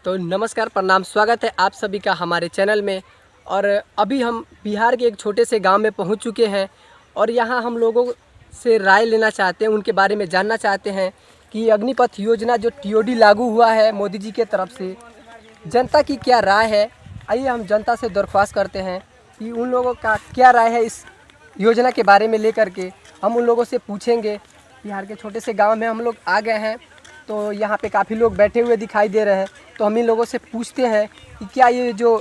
तो नमस्कार, प्रणाम, स्वागत है आप सभी का हमारे चैनल में। और अभी हम बिहार के एक छोटे से गांव में पहुंच चुके हैं और यहां हम लोगों से राय लेना चाहते हैं, उनके बारे में जानना चाहते हैं कि अग्निपथ योजना जो टीओडी लागू हुआ है मोदी जी के तरफ से, जनता की क्या राय है। आइए हम जनता से दरख्वास्त करते हैं कि उन लोगों का क्या राय है इस योजना के बारे में लेकर के। हम उन लोगों से पूछेंगे। बिहार के छोटे से गाँव में हम लोग आ गए हैं, तो यहाँ पे काफ़ी लोग बैठे हुए दिखाई दे रहे हैं। तो हम इन लोगों से पूछते हैं कि क्या ये जो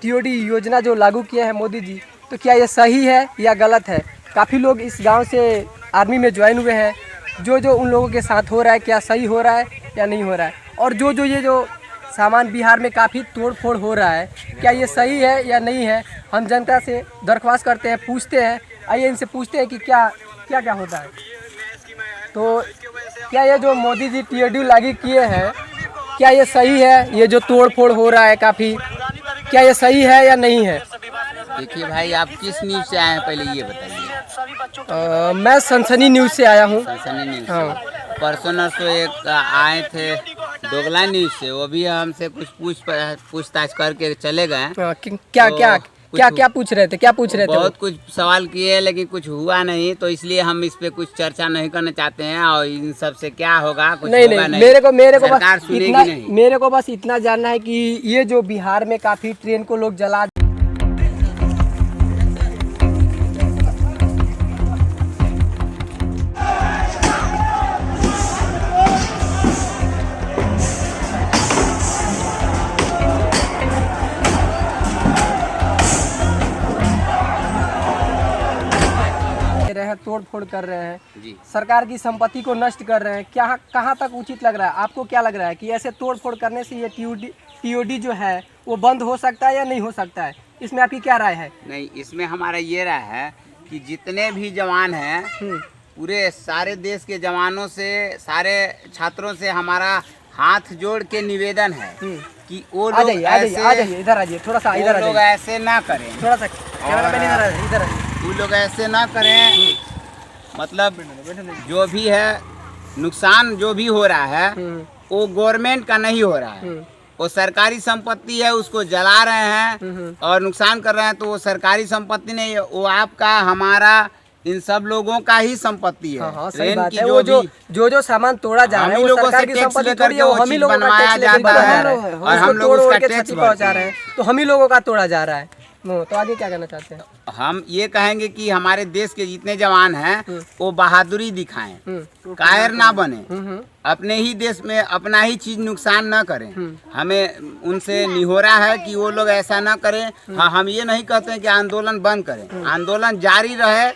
टीओडी योजना जो लागू किए हैं मोदी जी, तो क्या ये सही है या गलत है। काफ़ी लोग इस गांव से आर्मी में ज्वाइन हुए हैं। जो उन लोगों के साथ हो रहा है, क्या सही हो रहा है या नहीं हो रहा है, और जो ये जो सामान बिहार में काफ़ी तोड़ फोड़ हो रहा है, क्या ये सही है या नहीं है। हम जनता से दरख्वास्त करते हैं, पूछते हैं। आइए इनसे पूछते हैं कि क्या क्या क्या होता है। तो क्या ये जो मोदी जी टीओडी लागू किए हैं, क्या ये सही है। ये जो तोड़ फोड़ हो रहा है काफ़ी, क्या ये सही है या नहीं है। देखिए भाई, आप किस न्यूज़ से आए हैं पहले ये बताइए। मैं सनसनी न्यूज़ से आया हूँ। सनसनी न्यूज़ हाँ। से। परसों नरसों एक आए थे दोगला न्यूज़ से, वो भी हमसे कुछ पूछताछ करके चले गए। क्या तो क्या क्या पूछ रहे थे, बहुत कुछ सवाल किए, लेकिन कुछ हुआ नहीं। तो इसलिए हम इस पे कुछ चर्चा नहीं करना चाहते हैं। और इन सब से क्या होगा, कुछ नहीं होगा नहीं, मेरे को बस इतना जानना है कि ये जो बिहार में काफ़ी ट्रेन को लोग जला रहे हैं, तोड़ फोड़ कर रहे हैं जी। सरकार की संपत्ति को नष्ट कर रहे हैं। क्या कहाँ तक उचित लग रहा है आपको। क्या लग रहा है कि ऐसे तोड़ फोड़ करने से ये टीओडी जो है वो बंद हो सकता है या नहीं हो सकता है। इसमें आपकी क्या राय है। नहीं, इसमें हमारा ये राय है कि जितने भी जवान हैं, पूरे सारे देश के जवानों से, सारे छात्रों से हमारा हाथ जोड़ के निवेदन है कि वो लोग इधर आ जाइए, थोड़ा सा इधर आ लोग जाइए, ऐसे ना करें। थोड़ा सा कैमरामैन इधर आ जाइए। वो लोग ऐसे ना करें। मतलब जो भी है नुकसान जो भी हो रहा है वो गवर्नमेंट का नहीं हो रहा है, वो सरकारी संपत्ति है, उसको जला रहे हैं और नुकसान कर रहे हैं। तो वो सरकारी संपत्ति नहीं है, वो आपका, हमारा, इन सब लोगों का ही संपत्ति है। हाँ, सही बात है। वो जो सामान तोड़ा जा रहा है वो सरकार की संपत्ति थोड़ी है, वो हम ही लोगों का टैक्स लेकर बना रहे हैं और हम लोग उसका टैक्स पहुंचा रहे हैं। तो हम ही लोगों का तोड़ा जा रहा है। तो आगे क्या कहना चाहते हैं। हम ये कहेंगे कि हमारे देश के जितने जवान हैं वो बहादुरी दिखाएं, कायर ना बने, अपने ही देश में अपना ही चीज नुकसान ना करें। हमें उनसे निहोरा है कि वो लोग ऐसा ना करें। हाँ, हम ये नहीं कहते हैं कि आंदोलन बंद करें, आंदोलन जारी रहे।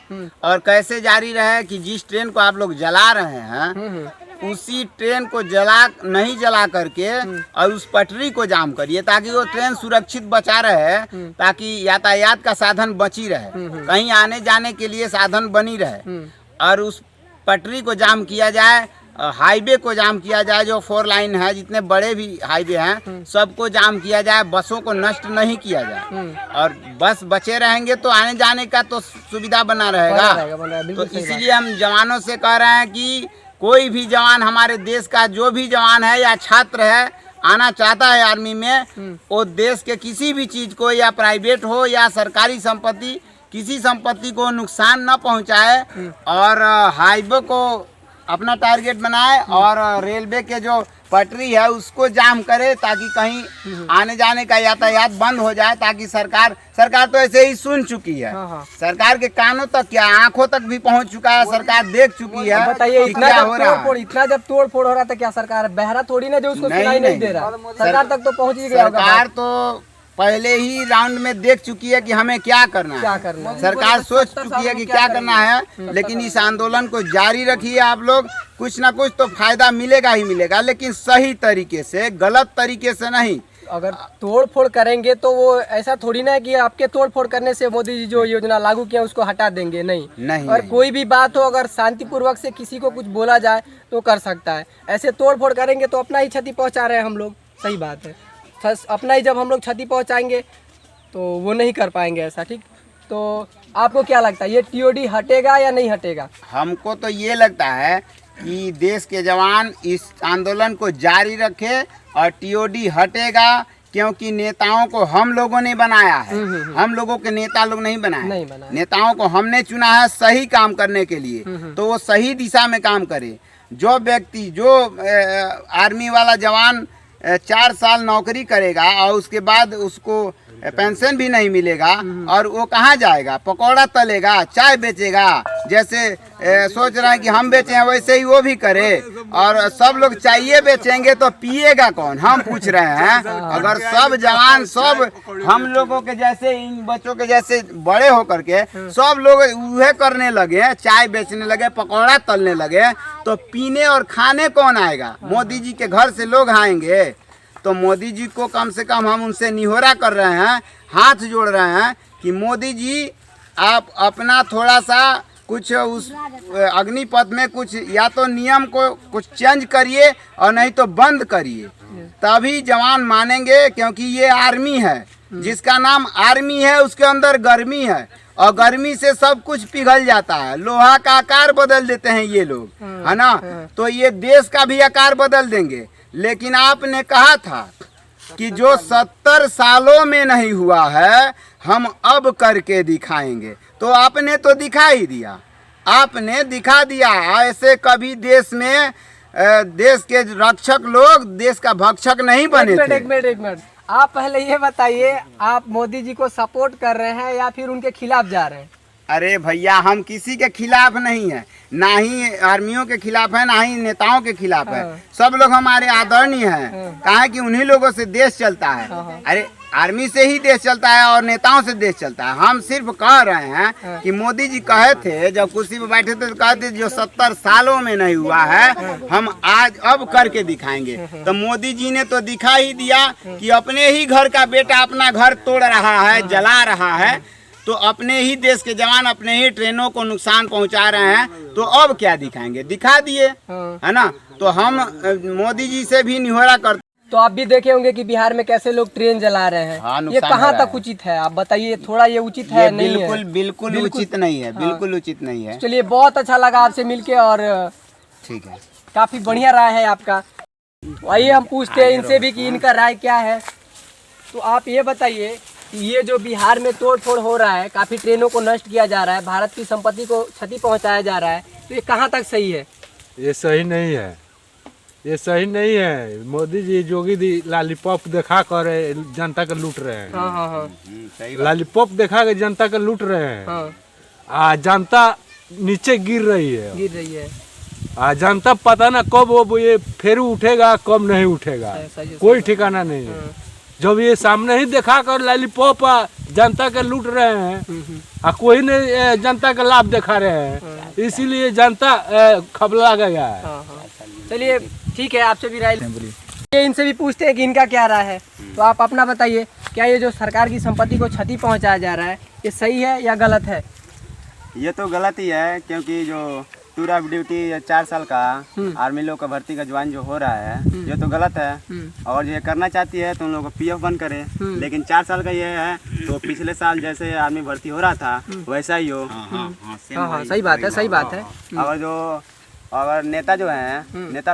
और कैसे जारी रहे कि जिस ट्रेन को आप लोग जला रहे हैं उसी ट्रेन को नहीं जला करके और उस पटरी को जाम करिए, ताकि वो ट्रेन सुरक्षित बचा रहे, ताकि यातायात का साधन बची रहे, कहीं आने जाने के लिए साधन बनी रहे। और उस पटरी को जाम किया जाए, हाईवे को जाम किया जाए, जो 4 लाइन है, जितने बड़े भी हाईवे हैं सबको जाम किया जाए, बसों को नष्ट नहीं किया जाए। और बस बचे रहेंगे तो आने जाने का तो सुविधा बना रहेगा। तो इसीलिए हम जवानों से कह रहे हैं कि कोई भी जवान, हमारे देश का जो भी जवान है या छात्र है, आना चाहता है आर्मी में, वो देश के किसी भी चीज़ को, या प्राइवेट हो या सरकारी संपत्ति, किसी संपत्ति को नुकसान न पहुंचाए और हाईवे को अपना टारगेट बनाए और रेलवे के जो पटरी है उसको जाम करे, ताकि कहीं आने जाने का यातायात बंद हो जाए। ताकि सरकार तो ऐसे ही सुन चुकी है। सरकार के कानों तक क्या, आंखों तक भी पहुंच चुका है। सरकार देख चुकी है। बताइए, इतना जब तोड़ फोड़ हो रहा था, क्या सरकार बहरा थोड़ी ना जो उसको सुनाई नहीं दे रहा। सरकार तक तो पहुंच ही गया। सरकार तो पहले ही राउंड में देख चुकी है कि हमें क्या करना है। सरकार सोच चुकी है कि क्या करना है। लेकिन इस आंदोलन को जारी रखिए आप लोग, कुछ ना कुछ तो फायदा मिलेगा ही मिलेगा, लेकिन सही तरीके से, गलत तरीके से नहीं। अगर तोड़ फोड़ करेंगे तो वो ऐसा थोड़ी ना है कि आपके तोड़ फोड़ करने से मोदी जी जो योजना लागू किया उसको हटा देंगे। नहीं। और कोई भी बात हो, अगर शांतिपूर्वक से किसी को कुछ बोला जाए तो कर सकता है। ऐसे तोड़ फोड़ करेंगे तो अपना ही क्षति पहुंचा रहे हैं हम लोग। सही बात है। अपना ही जब हम लोग क्षति पहुंचाएंगे तो वो नहीं कर पाएंगे ऐसा। ठीक, तो आपको क्या लगता है ये टीओडी हटेगा या नहीं हटेगा। हमको तो ये लगता है कि देश के जवान इस आंदोलन को जारी रखे और टीओडी हटेगा, क्योंकि नेताओं को हम लोगों ने बनाया है। हम लोगों के नेता लोग नहीं बनाए, नेताओं को हमने चुना है सही काम करने के लिए, तो वो सही दिशा में काम करे। जो व्यक्ति, जो आर्मी वाला जवान 4 साल नौकरी करेगा और उसके बाद उसको पेंशन भी नहीं मिलेगा, और वो कहाँ जाएगा? पकौड़ा तलेगा, चाय बेचेगा, जैसे सोच रहे हैं कि हम बेचे हैं वैसे ही वो भी करे। और सब लोग चाय बेचेंगे तो पिएगा कौन, हम पूछ रहे हैं। अगर सब जवान, सब हम लोगों के जैसे, इन बच्चों के जैसे बड़े होकर के सब लोग वह करने लगे, चाय बेचने लगे, पकौड़ा तलने लगे, तो पीने और खाने कौन आएगा? मोदी जी के घर से लोग आएंगे। तो मोदी जी को कम से कम हम उनसे निहोरा कर रहे हैं, हाथ जोड़ रहे हैं कि मोदी जी आप अपना थोड़ा सा कुछ उस अग्निपथ में कुछ या तो नियम को कुछ चेंज करिए और नहीं तो बंद करिए, तभी जवान मानेंगे। क्योंकि ये आर्मी है, जिसका नाम आर्मी है उसके अंदर गर्मी है, और गर्मी से सब कुछ पिघल जाता है। लोहा का आकार बदल देते हैं ये लोग, है ना। तो ये देश का भी आकार बदल देंगे। लेकिन आपने कहा था कि जो 70 सालों में नहीं हुआ है हम अब करके दिखाएंगे, तो आपने तो दिखा ही दिया, आपने दिखा दिया। ऐसे कभी देश में देश के रक्षक लोग देश का भक्षक नहीं बने थे। एक मिनट, आप पहले ये बताइए, आप मोदी जी को सपोर्ट कर रहे हैं या फिर उनके खिलाफ जा रहे हैं? अरे भैया, हम किसी के खिलाफ नहीं है, ना ही आर्मियों के खिलाफ है, ना ही नेताओं के खिलाफ है। सब लोग हमारे आदरणीय हैं। कहा कि उन्हीं लोगों से देश चलता है। अरे आर्मी से ही देश चलता है और नेताओं से देश चलता है। हम सिर्फ कह रहे हैं कि मोदी जी कहे थे, जब कुर्सी पर बैठे थे तो कहते जो 70 सालों में नहीं हुआ है हम आज अब करके दिखाएंगे। तो मोदी जी ने तो दिखा ही दिया कि अपने ही घर का बेटा अपना घर तोड़ रहा है, जला रहा है। तो अपने ही देश के जवान अपने ही ट्रेनों को नुकसान पहुंचा रहे हैं, तो अब क्या दिखाएंगे? दिखा दिए, है ना। तो हम मोदी जी से भी निहोरा करते। तो आप भी देखे होंगे कि बिहार में कैसे लोग ट्रेन जला रहे हैं। हाँ, ये कहाँ तक उचित है? आप बताइए थोड़ा, ये उचित है? नहीं बिल्कुल बिल्कुल उचित नहीं है, बिल्कुल उचित नहीं है। चलिए, बहुत अच्छा लगा आपसे मिलके, और ठीक है, काफी बढ़िया राय है आपका। आइए हम पूछते हैं इनसे भी कि इनका राय क्या है। तो आप ये बताइए कि ये जो बिहार में तोड़ फोड़ हो रहा है, काफी ट्रेनों को नष्ट किया जा रहा है, भारत की संपत्ति को क्षति पहुंचाया जा रहा है, तो ये कहाँ तक सही है? ये सही नहीं है, ये सही नहीं है। मोदी जी, जोगी जी लॉलीपॉप दिखा कर जनता को लूट रहे हैं। हाँ। लॉलीपॉप दिखा के जनता को लूट रहे हैं। जनता नीचे गिर रही है। जनता पता ना कब वो ये फिर उठेगा, कब नहीं उठेगा, कोई ठिकाना नहीं है। जब ये सामने ही दिखा कर लॉलीपॉप जनता के लूट रहे हैं, कोई नहीं जनता का लाभ दिखा रहे हैं, इसीलिए जनता खबला गया है। चलिए ठीक है, आपसे भी राय ये इनसे भी पूछते हैं कि इनका क्या राय है। तो आप अपना बताइए, क्या ये जो सरकार की संपत्ति को क्षति पहुंचाया जा रहा है, ये सही है या गलत है? ये तो गलत ही है, क्योंकि जो टूर ऑफ ड्यूटी 4 साल का आर्मी लोग का भर्ती का ज्वाइन जो हो रहा है, ये तो गलत है। और ये करना चाहती है तो उन लोगों को PF बंद करे, लेकिन 4 साल का ये है तो पिछले साल जैसे आर्मी भर्ती हो रहा था वैसा ही हो। हाँ, सही बात है, सही बात है। अगर नेता जो है, नेता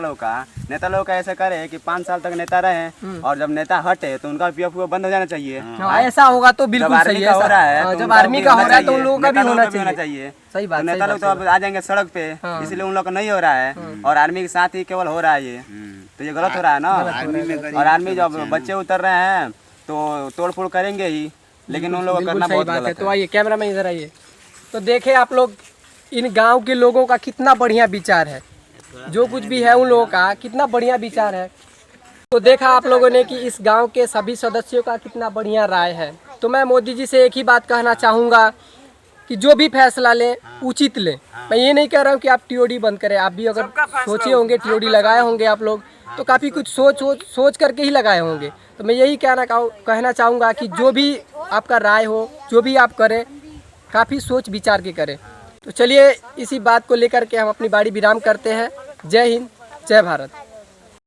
लोग का ऐसा करे कि 5 साल तक नेता रहे, और जब नेता हटे तो उनका PF बंद हो जाना चाहिए। ऐसा होगा तो बिल्कुल सही है। हो रहा है, जब आर्मी का हो रहा है तो उन लोगों का भी होना चाहिए। सही बात। नेता लोग तो अब आ जाएंगे सड़क पे, इसलिए उन लोग का नहीं हो रहा है, और आर्मी के साथ ही केवल हो रहा है ये, तो ये गलत हो रहा है ना। और आर्मी जब बच्चे उतर रहे हैं तो तोड़ फोड़ करेंगे ही, लेकिन उन लोगों को करना बहुत गलत है। तो आइए कैमरा में इधर आइए, तो देखे आप लोग इन गांव के लोगों का कितना बढ़िया विचार है, जो कुछ भी है उन लोगों का कितना बढ़िया विचार है। तो देखा आप लोगों ने कि इस गांव के सभी सदस्यों का कितना बढ़िया राय है। तो मैं मोदी जी से एक ही बात कहना चाहूँगा कि जो भी फैसला लें उचित लें। मैं ये नहीं कह रहा हूँ कि आप TOD बंद करें, आप भी अगर सोचे होंगे, TOD लगाए होंगे आप लोग, तो काफ़ी कुछ सोच करके ही लगाए होंगे। तो मैं यही कहना चाहूँगा कि जो भी आपका राय हो, जो भी आप करें, काफ़ी सोच विचार के करें। तो चलिए इसी बात को लेकर के हम अपनी बारी विराम करते हैं। जय हिंद, जय भारत।